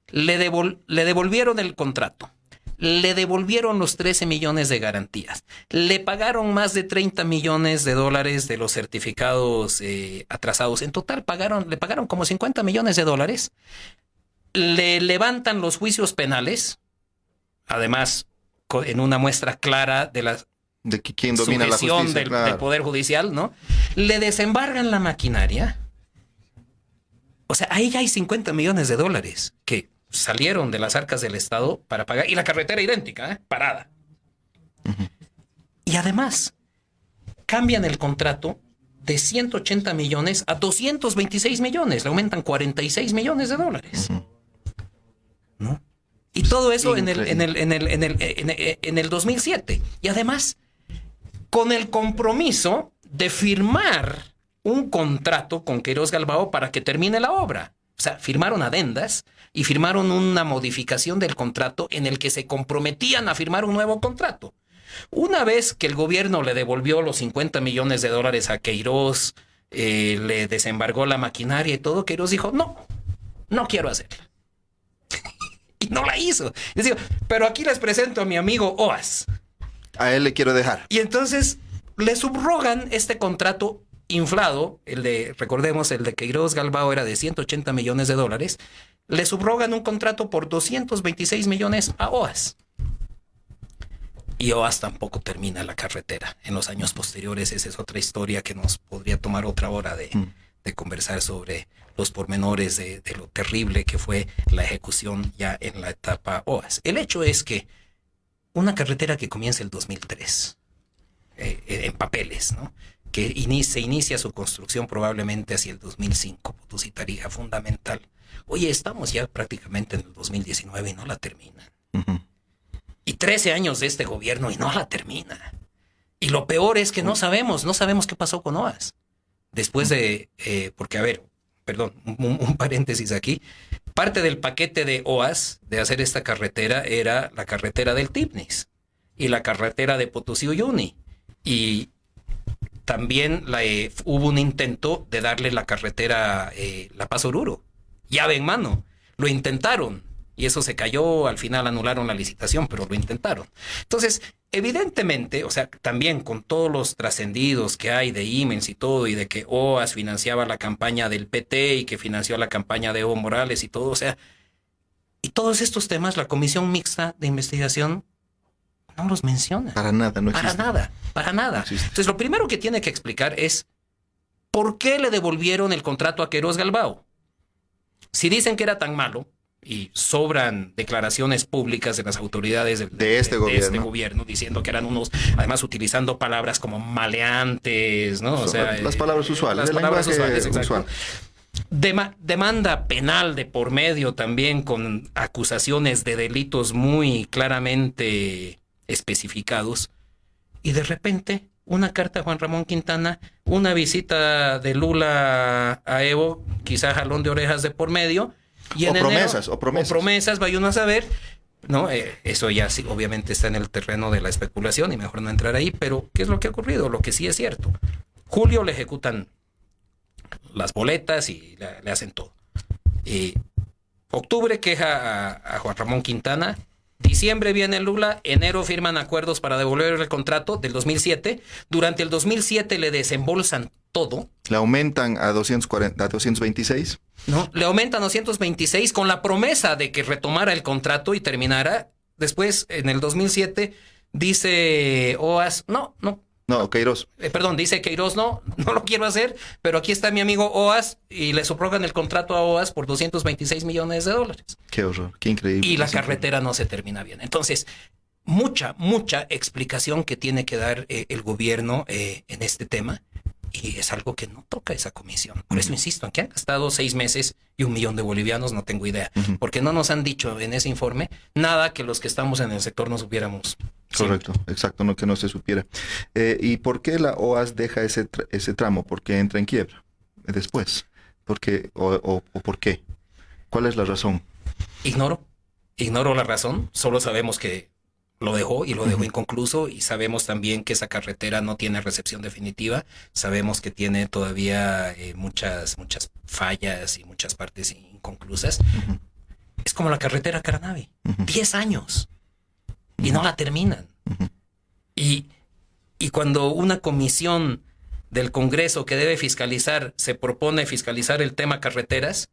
le devolvieron el contrato, le devolvieron los 13 millones de garantías, le pagaron más de $30 millones de los certificados atrasados. En total le pagaron como $50 millones. Le levantan los juicios penales, además en una muestra clara de la de que quién domina la justicia, del Poder Judicial, ¿no? Le desembargan la maquinaria. O sea, ahí ya hay $50 millones que salieron de las arcas del Estado para pagar. Y la carretera idéntica, parada. Uh-huh. Y además, cambian el contrato de 180 millones a 226 millones. Le aumentan $46 millones. Uh-huh. ¿No? Y todo eso en el 2007. Y además, con el compromiso de firmar un contrato con Queiroz Galbao para que termine la obra. O sea, firmaron adendas y firmaron una modificación del contrato en el que se comprometían a firmar un nuevo contrato. Una vez que el gobierno le devolvió los $50 millones a Queiroz, le desembargó la maquinaria y todo, Queiroz dijo, no quiero hacerla. Y no la hizo. Les digo, pero aquí les presento a mi amigo OAS. A él le quiero dejar. Y entonces le subrogan este contrato inflado, recordemos, el de Queiroz Galbao era de $180 millones. Le subrogan un contrato por 226 millones a OAS. Y OAS tampoco termina la carretera. En los años posteriores, esa es otra historia que nos podría tomar otra hora de conversar sobre los pormenores de lo terrible que fue la ejecución ya en la etapa OAS. El hecho es que una carretera que comienza el 2003, en papeles, ¿no? Que se inicia su construcción probablemente hacia el 2005, Potosí-Tarija, fundamental. Oye, estamos ya prácticamente en el 2019 y no la terminan. Uh-huh. Y 13 años de este gobierno y no la termina. Y lo peor es que no sabemos qué pasó con OAS. Después de, porque a ver, perdón, un paréntesis aquí. Parte del paquete de OAS de hacer esta carretera era la carretera del Tipnis y la carretera de Potosí-Uyuni. Y también hubo un intento de darle la carretera La Paz-Oruro, llave en mano. Lo intentaron y eso se cayó, al final anularon la licitación, pero lo intentaron. Entonces, evidentemente, o sea, también con todos los trascendidos que hay de Imens y todo, y de que OAS financiaba la campaña del PT y que financió la campaña de Evo Morales y todo, o sea, y todos estos temas, la Comisión Mixta de Investigación no los menciona. Para nada, no existe. Para nada. No existe. Entonces, lo primero que tiene que explicar es ¿por qué le devolvieron el contrato a Queiroz Galbao? Si dicen que era tan malo, y sobran declaraciones públicas de las autoridades de este gobierno diciendo que eran unos, además utilizando palabras como maleantes, ¿no? O sea, las palabras usuales, las palabras usuales, usual. Demanda penal de por medio también con acusaciones de delitos muy claramente especificados. Y de repente, una carta a Juan Ramón Quintana, una visita de Lula a Evo, quizá jalón de orejas de por medio. Y o promesas, vaya uno a saber, ¿no? Eso ya sí, obviamente está en el terreno de la especulación y mejor no entrar ahí, pero ¿qué es lo que ha ocurrido? Lo que sí es cierto. Julio le ejecutan las boletas y le hacen todo. Octubre queja a Juan Ramón Quintana. Diciembre viene Lula, enero firman acuerdos para devolver el contrato del 2007. Durante el 2007 le desembolsan todo. Le aumentan a 226. No, le aumentan a 226 con la promesa de que retomara el contrato y terminara. Después, en el 2007, dice OAS, no, Queiroz. Dice Queiroz, no lo quiero hacer, pero aquí está mi amigo OAS y le subrogan el contrato a OAS por $226 millones. Qué horror, qué increíble. Y la carretera no se termina bien. Entonces, mucha explicación que tiene que dar el gobierno en este tema. Y es algo que no toca esa comisión. Por eso insisto, en que han gastado 6 meses y 1 millón de bolivianos, no tengo idea. Porque no nos han dicho en ese informe nada que los que estamos en el sector no supiéramos. Correcto, exacto, no que no se supiera. ¿Y por qué la OAS deja ese tramo? ¿Por qué entra en quiebra después? ¿Por qué? ¿O por qué? ¿Cuál es la razón? Ignoro la razón. Solo sabemos que lo dejó inconcluso, y sabemos también que esa carretera no tiene recepción definitiva. Sabemos que tiene todavía muchas fallas y muchas partes inconclusas. Es como la carretera Caranavi, 10 años y no la terminan. Y cuando una comisión del Congreso que debe fiscalizar se propone fiscalizar el tema carreteras,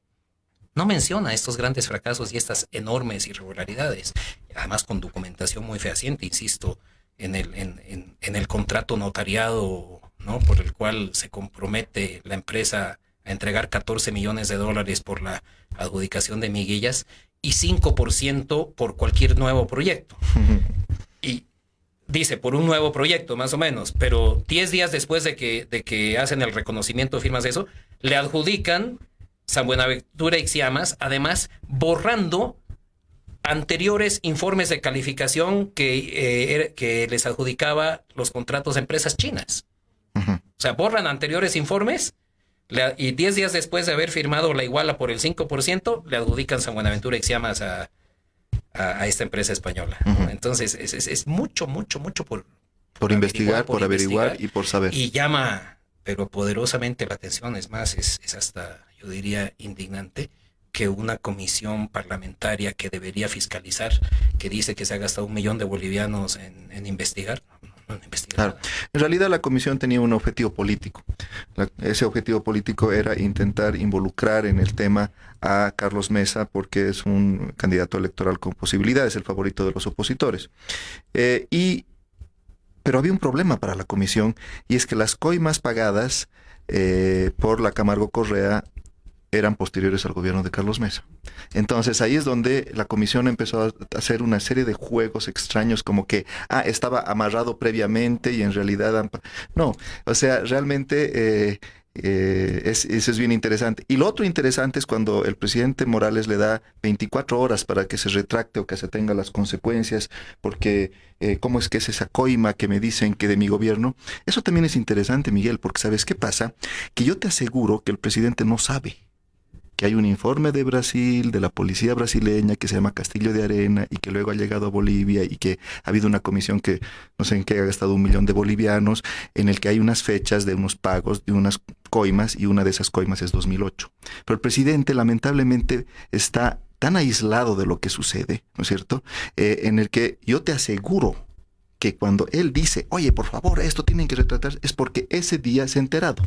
no menciona estos grandes fracasos y estas enormes irregularidades, además con documentación muy fehaciente, insisto, en el contrato notariado, ¿no?, por el cual se compromete la empresa a entregar $14 millones por la adjudicación de miguillas y 5% por cualquier nuevo proyecto. Y dice, por un nuevo proyecto, más o menos, pero 10 días después de que hacen el reconocimiento de firmas de eso, le adjudican San Buenaventura y Xiamas, además borrando anteriores informes de calificación que les adjudicaba los contratos a empresas chinas. O sea, borran anteriores informes y 10 días después de haber firmado la iguala por el 5%, le adjudican San Buenaventura y Xiamas a esta empresa española. Entonces, es mucho por investigar, por averiguar y por saber. Y llama, pero poderosamente la atención. Es más, es hasta, yo diría, indignante que una comisión parlamentaria que debería fiscalizar, que dice que se ha gastado 1 millón de bolivianos en investigar, no investiga claro. nada. En realidad la comisión tenía un objetivo político. Ese objetivo político era intentar involucrar en el tema a Carlos Mesa, porque es un candidato electoral con posibilidades, el favorito de los opositores. Pero había un problema para la comisión, y es que las coimas pagadas por la Camargo Correa eran posteriores al gobierno de Carlos Mesa. Entonces ahí es donde la comisión empezó a hacer una serie de juegos extraños, como que estaba amarrado previamente y en realidad no, o sea, realmente Eso es bien interesante. Y lo otro interesante es cuando el presidente Morales le da 24 horas para que se retracte o que se tenga las consecuencias, porque cómo es que es esa coima que me dicen que de mi gobierno. Eso también es interesante, Miguel, porque ¿sabes qué pasa? Que yo te aseguro que el presidente no sabe que hay un informe de Brasil, de la policía brasileña, que se llama Castillo de Arena, y que luego ha llegado a Bolivia, y que ha habido una comisión que no sé en qué ha gastado 1 millón de bolivianos, en el que hay unas fechas de unos pagos, de unas coimas, y una de esas coimas es 2008. Pero el presidente lamentablemente está tan aislado de lo que sucede, ¿no es cierto? En el que yo te aseguro que cuando él dice, oye, por favor, esto tienen que retratar, es porque ese día se ha enterado.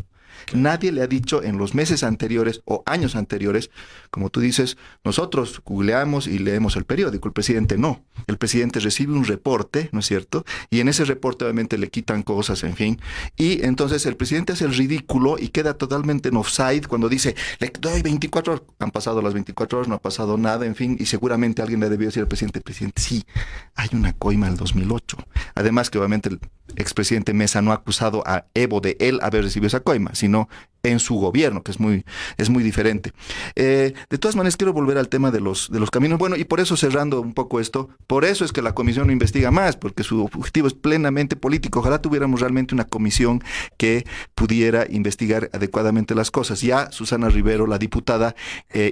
Nadie le ha dicho en los meses anteriores o años anteriores, como tú dices, nosotros googleamos y leemos el periódico, el presidente no. El presidente recibe un reporte, ¿no es cierto? Y en ese reporte obviamente le quitan cosas, en fin. Y entonces el presidente hace el ridículo y queda totalmente en offside cuando dice, le doy 24 horas. Han pasado las 24 horas, no ha pasado nada, en fin. Y seguramente alguien le debió decir al presidente, sí, hay una coima del 2008. Además que obviamente el expresidente Mesa no ha acusado a Evo de él haber recibido esa coima, sino en su gobierno, que es muy diferente. De todas maneras, quiero volver al tema de los caminos. Bueno, y por eso, cerrando un poco esto, por eso es que la comisión no investiga más, porque su objetivo es plenamente político. Ojalá tuviéramos realmente una comisión que pudiera investigar adecuadamente las cosas. Ya Susana Rivero, la diputada,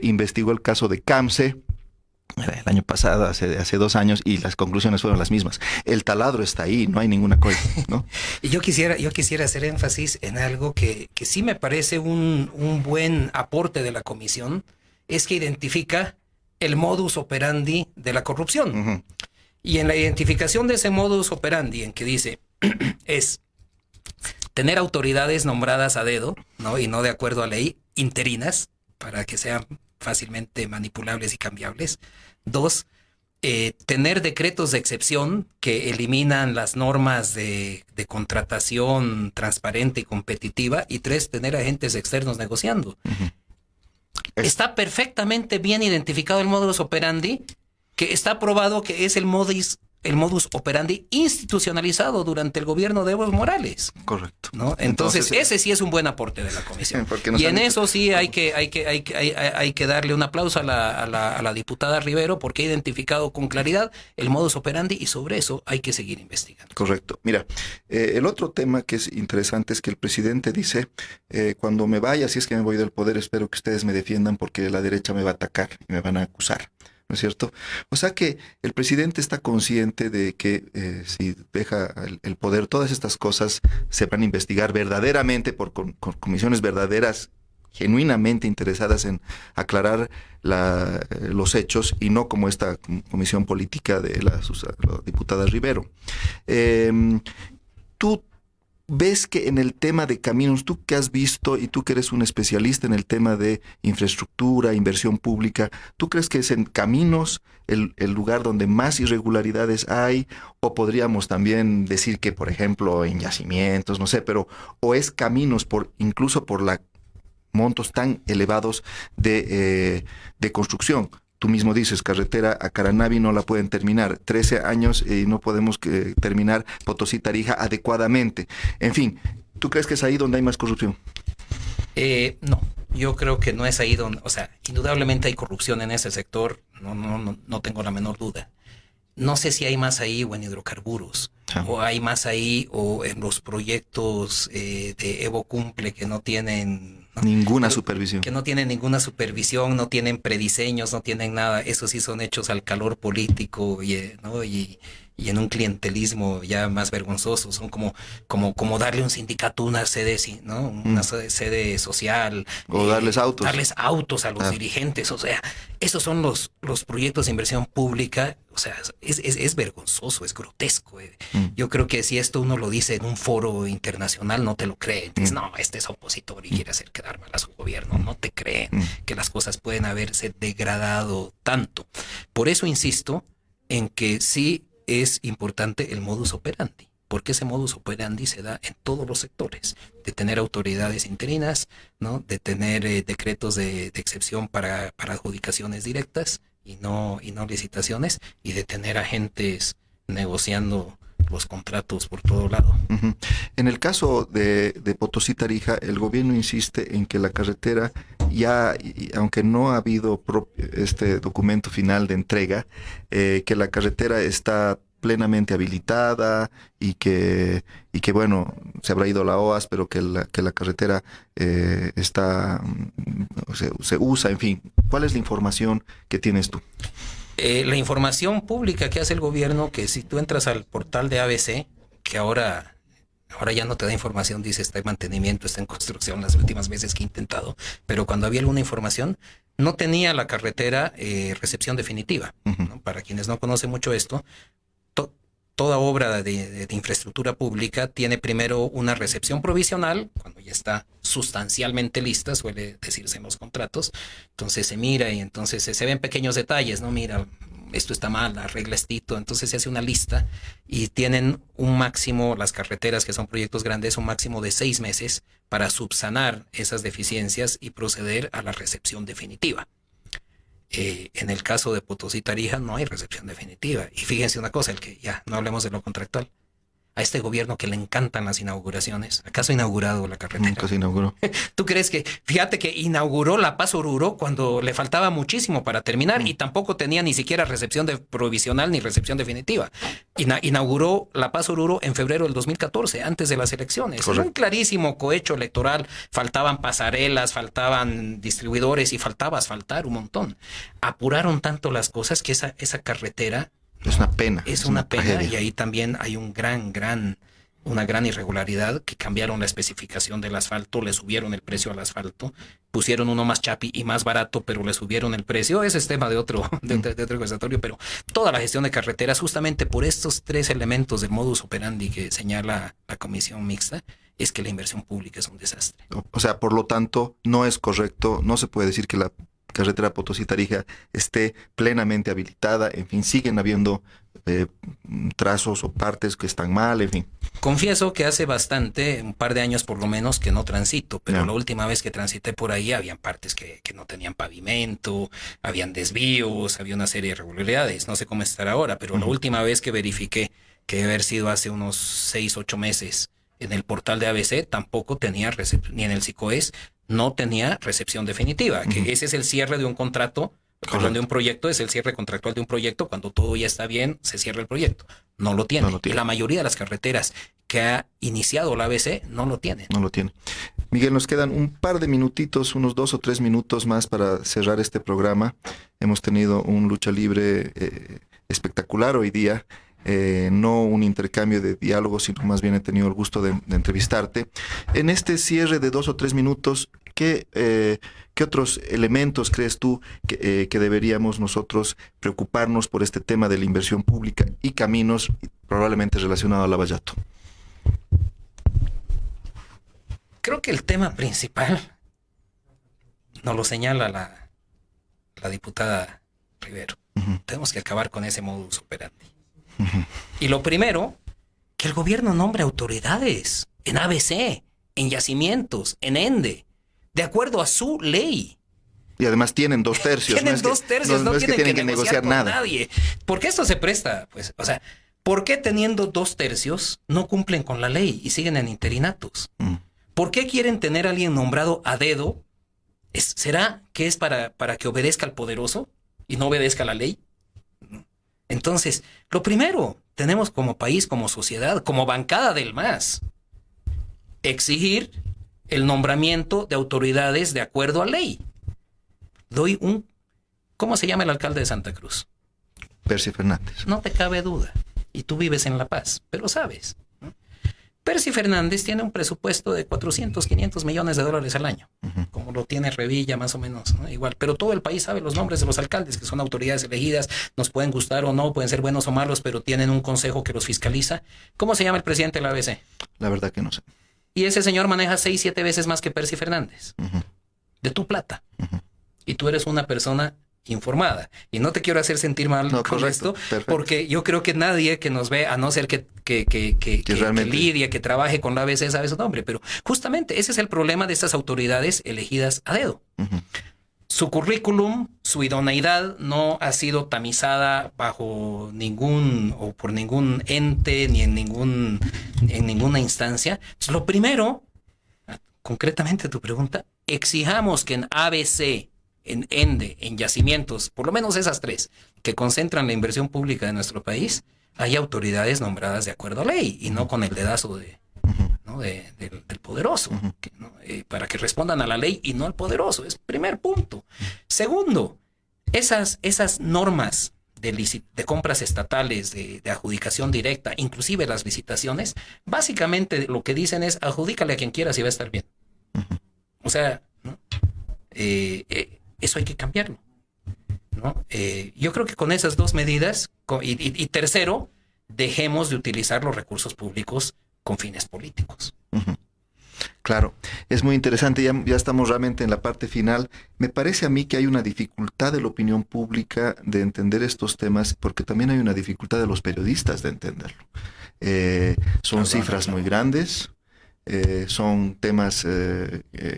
investigó el caso de Camse el año pasado, hace 2 años, y las conclusiones fueron las mismas. El taladro está ahí, no hay ninguna cosa, ¿no? Y yo quisiera hacer énfasis en algo que sí me parece un buen aporte de la comisión, es que identifica el modus operandi de la corrupción. Uh-huh. Y en la identificación de ese modus operandi, en que dice, es tener autoridades nombradas a dedo, ¿no? Y no de acuerdo a ley, interinas, para que sean fácilmente manipulables y cambiables. 2, tener decretos de excepción que eliminan las normas de contratación transparente y competitiva. Y 3, tener agentes externos negociando. Uh-huh. Está perfectamente bien identificado el modus operandi, que está probado que es el modus operandi institucionalizado durante el gobierno de Evo Morales. Correcto. ¿No? Entonces ese sí es un buen aporte de la comisión. Y en eso sí hay que darle un aplauso a la diputada Rivero, porque ha identificado con claridad el modus operandi, y sobre eso hay que seguir investigando. Correcto. Mira, el otro tema que es interesante es que el presidente dice, cuando me vaya, si es que me voy del poder, espero que ustedes me defiendan porque la derecha me va a atacar y me van a acusar. ¿No es cierto? O sea que el presidente está consciente de que si deja el poder, todas estas cosas se van a investigar verdaderamente por comisiones verdaderas, genuinamente interesadas en aclarar los hechos, y no como esta comisión política de la diputada Rivero. Tú ves que en el tema de caminos, tú que has visto y tú que eres un especialista en el tema de infraestructura, inversión pública, ¿tú crees que es en caminos el lugar donde más irregularidades hay? O podríamos también decir que, por ejemplo, en yacimientos, no sé, pero o es caminos incluso por montos tan elevados de construcción. Tú mismo dices, carretera a Caranavi no la pueden terminar. 13 años y no podemos terminar Potosí-Tarija adecuadamente. En fin, ¿tú crees que es ahí donde hay más corrupción? No, yo creo que no es ahí donde... O sea, indudablemente hay corrupción en ese sector, no tengo la menor duda. No sé si hay más ahí o en hidrocarburos, o hay más ahí o en los proyectos de Evo Cumple que no tienen... Ninguna supervisión. Que no tienen ninguna supervisión, no tienen prediseños, no tienen nada. Eso sí son hechos al calor político y en un clientelismo ya más vergonzoso. Son como darle un sindicato una sede, ¿no? Una sede social. O darles autos. Darles autos a los dirigentes. O sea, esos son los proyectos de inversión pública. O sea, es vergonzoso, es grotesco. Yo creo que si esto uno lo dice en un foro internacional, no te lo creen. Dices, no, este es opositor y quiere hacer quedar mal a su gobierno. No te creen que las cosas pueden haberse degradado tanto. Por eso insisto en que sí es importante el modus operandi, porque ese modus operandi se da en todos los sectores, de tener autoridades interinas, ¿no? De tener decretos de excepción para adjudicaciones directas y no licitaciones, y de tener agentes negociando los contratos por todo lado. Ujú. En el caso de Potosí-Tarija, el gobierno insiste en que la carretera ya, aunque no ha habido este documento final de entrega, que la carretera está plenamente habilitada y que bueno, se habrá ido la OAS, pero que la carretera está, se usa, en fin. ¿Cuál es la información que tienes tú? La información pública que hace el gobierno, que si tú entras al portal de ABC, que ahora ya no te da información, dice está en mantenimiento, está en construcción las últimas veces que he intentado, pero cuando había alguna información, no tenía la carretera recepción definitiva. ¿No? Para quienes no conocen mucho esto, toda obra de infraestructura pública tiene primero una recepción provisional, cuando ya está sustancialmente lista, suele decirse en los contratos. Entonces se mira y entonces se ven pequeños detalles, ¿no? Mira, esto está mal, arregla esto. Entonces se hace una lista y tienen un máximo, las carreteras que son proyectos grandes, un máximo de 6 meses para subsanar esas deficiencias y proceder a la recepción definitiva. En el caso de Potosí-Tarija no hay recepción definitiva. Y fíjense una cosa, ya no hablemos de lo contractual. A este gobierno que le encantan las inauguraciones, ¿acaso ha inaugurado la carretera? Nunca se inauguró. ¿Tú crees que, fíjate que inauguró La Paz-Oruro cuando le faltaba muchísimo para terminar y tampoco tenía ni siquiera recepción provisional ni recepción definitiva? Inauguró La Paz-Oruro en febrero del 2014, antes de las elecciones. Correcto. Un clarísimo cohecho electoral, faltaban pasarelas, faltaban distribuidores y faltaba asfaltar un montón. Apuraron tanto las cosas que esa carretera Es una pena. es una pena, tragedia. y ahí también hay una gran irregularidad, que cambiaron la especificación del asfalto, le subieron el precio al asfalto, pusieron uno más chapi y más barato, pero le subieron el precio. Ese es tema de otro conversatorio, pero toda la gestión de carreteras, justamente por estos 3 elementos del modus operandi que señala la comisión mixta, es que la inversión pública es un desastre. O sea, por lo tanto, no es correcto, no se puede decir que la carretera Potosí-Tarija esté plenamente habilitada, en fin, siguen habiendo trazos o partes que están mal, en fin. Confieso que hace bastante, un par de años por lo menos, que no transito, pero Ya. la última vez que transité por ahí habían partes que no tenían pavimento, habían desvíos, había una serie de irregularidades. No sé cómo estará ahora, pero la última vez que verifiqué, que debe haber sido hace unos 6, 8 meses, en el portal de ABC tampoco tenía ni en el SICOES, no tenía recepción definitiva, que ese es el cierre de un contrato. Perdón, de un proyecto, es el cierre contractual de un proyecto. Cuando todo ya está bien, se cierra el proyecto. No lo tiene. No lo tiene. Y la mayoría de las carreteras que ha iniciado la ABC no lo tienen. No lo tiene. Miguel, nos quedan un par de minutitos, unos 2 o 3 minutos más para cerrar este programa. Hemos tenido un lucha libre espectacular hoy día. No un intercambio de diálogos, sino más bien he tenido el gusto de entrevistarte. En este cierre de 2 o 3 minutos, ¿qué otros elementos crees tú que deberíamos nosotros preocuparnos por este tema de la inversión pública y caminos probablemente relacionado al Lavallato? Creo que el tema principal nos lo señala la diputada Rivero. Tenemos que acabar con ese modus operandi. Y lo primero, que el gobierno nombre autoridades en ABC, en yacimientos, en ENDE, de acuerdo a su ley. Y además tienen 2 tercios. Tienen no es que- 2 tercios, no es que tienen que negociar negociar con nada. nadie. ¿Por qué esto se presta? Pues, o sea, ¿por qué teniendo 2 tercios no cumplen con la ley y siguen en interinatos? ¿Por qué quieren tener a alguien nombrado a dedo? ¿Será que es para que obedezca al poderoso y no obedezca a la ley? Entonces, lo primero, tenemos como país, como sociedad, como bancada del MAS, exigir el nombramiento de autoridades de acuerdo a ley. ¿Cómo se llama el alcalde de Santa Cruz? Percy Fernández. No te cabe duda. Y tú vives en La Paz, pero sabes, ¿no? Percy Fernández tiene un presupuesto de 400, 500 millones de dólares al año, como lo tiene Revilla más o menos, ¿no? Igual, pero todo el país sabe los nombres de los alcaldes, que son autoridades elegidas, nos pueden gustar o no, pueden ser buenos o malos, pero tienen un consejo que los fiscaliza. ¿Cómo se llama el presidente de la ABC? La verdad que no sé. Y ese señor maneja 6, 7 veces más que Percy Fernández, de tu plata. Y tú eres una persona informada. Y no te quiero hacer sentir mal No, con correcto, esto, perfecto. porque yo creo que nadie que nos ve, a no ser que realmente lidie, que trabaje con la ABC, sabe su nombre. Pero justamente ese es el problema de estas autoridades elegidas a dedo. su currículum, su idoneidad no ha sido tamizada bajo ningún o por ningún ente ni en ninguna instancia. Entonces, lo primero, concretamente tu pregunta, exijamos que en ABC, en ENDE, en yacimientos, por lo menos esas tres, que concentran la inversión pública de nuestro país, hay autoridades nombradas de acuerdo a ley y no con el dedazo del poderoso, para que respondan a la ley y no al poderoso. Es primer punto. Segundo, esas normas de compras estatales, de adjudicación directa, inclusive las licitaciones, básicamente lo que dicen es adjudícale a quien quieras y va a estar bien. O sea, ¿no? Eso hay que cambiarlo, ¿no? Yo creo que con esas dos medidas, y tercero, dejemos de utilizar los recursos públicos con fines políticos. Claro, es muy interesante, ya estamos realmente en la parte final. Me parece a mí que hay una dificultad de la opinión pública de entender estos temas, porque también hay una dificultad de los periodistas de entenderlo. Son cifras muy grandes. Son temas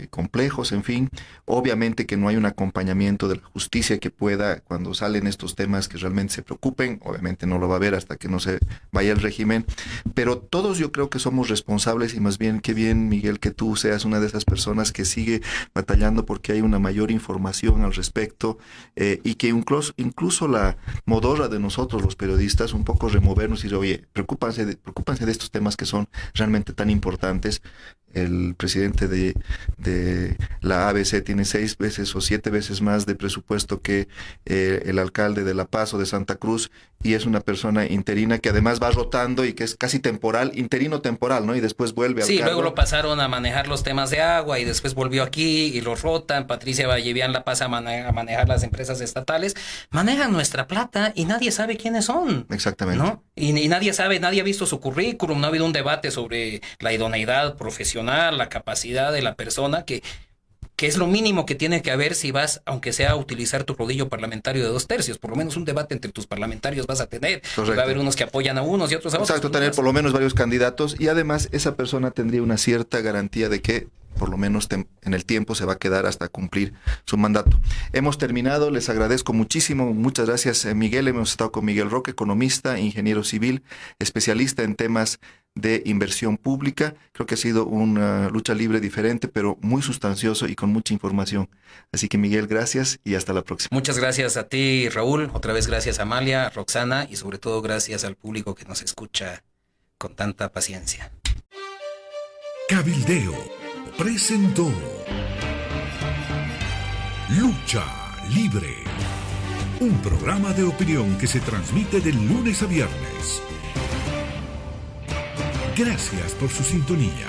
complejos, en fin. Obviamente que no hay un acompañamiento de la justicia que pueda, cuando salen estos temas, que realmente se preocupen. Obviamente no lo va a haber hasta que no se vaya el régimen, pero todos yo creo que somos responsables, y más bien, qué bien, Miguel, que tú seas una de esas personas que sigue batallando porque hay una mayor información al respecto, y que incluso la modorra de nosotros los periodistas, un poco removernos y decir, oye, preocúpense de estos temas que son realmente tan importantes. El presidente de la ABC tiene 6 veces o 7 veces más de presupuesto que el alcalde de La Paz o de Santa Cruz, y es una persona interina que además va rotando y que es casi temporal, interino temporal, ¿no? Y después vuelve al cargo. Sí, luego lo pasaron a manejar los temas de agua y después volvió aquí y lo rotan. Patricia Vallevián la pasa a manejar las empresas estatales. Manejan nuestra plata y nadie sabe quiénes son. Exactamente. ¿No? Y nadie sabe, nadie ha visto su currículum, no ha habido un debate sobre la idoneidad profesional, la capacidad de la persona, que es lo mínimo que tiene que haber si vas, aunque sea a utilizar tu rodillo parlamentario de 2/3, por lo menos un debate entre tus parlamentarios vas a tener. Va a haber unos que apoyan a unos y otros a otros. Exacto, tener por lo menos varios candidatos, y además esa persona tendría una cierta garantía de que por lo menos en el tiempo se va a quedar hasta cumplir su mandato. Hemos terminado, les agradezco muchísimo, muchas gracias, Miguel. Hemos estado con Miguel Roque, economista, ingeniero civil, especialista en temas de inversión pública. Creo que ha sido una lucha libre diferente, pero muy sustancioso y con mucha información. Así que, Miguel, gracias y hasta la próxima. Muchas gracias a ti, Raúl. Otra vez gracias a Amalia, a Roxana, y sobre todo gracias al público que nos escucha con tanta paciencia. Cabildeo presentó Lucha Libre, un programa de opinión que se transmite de lunes a viernes. Gracias por su sintonía.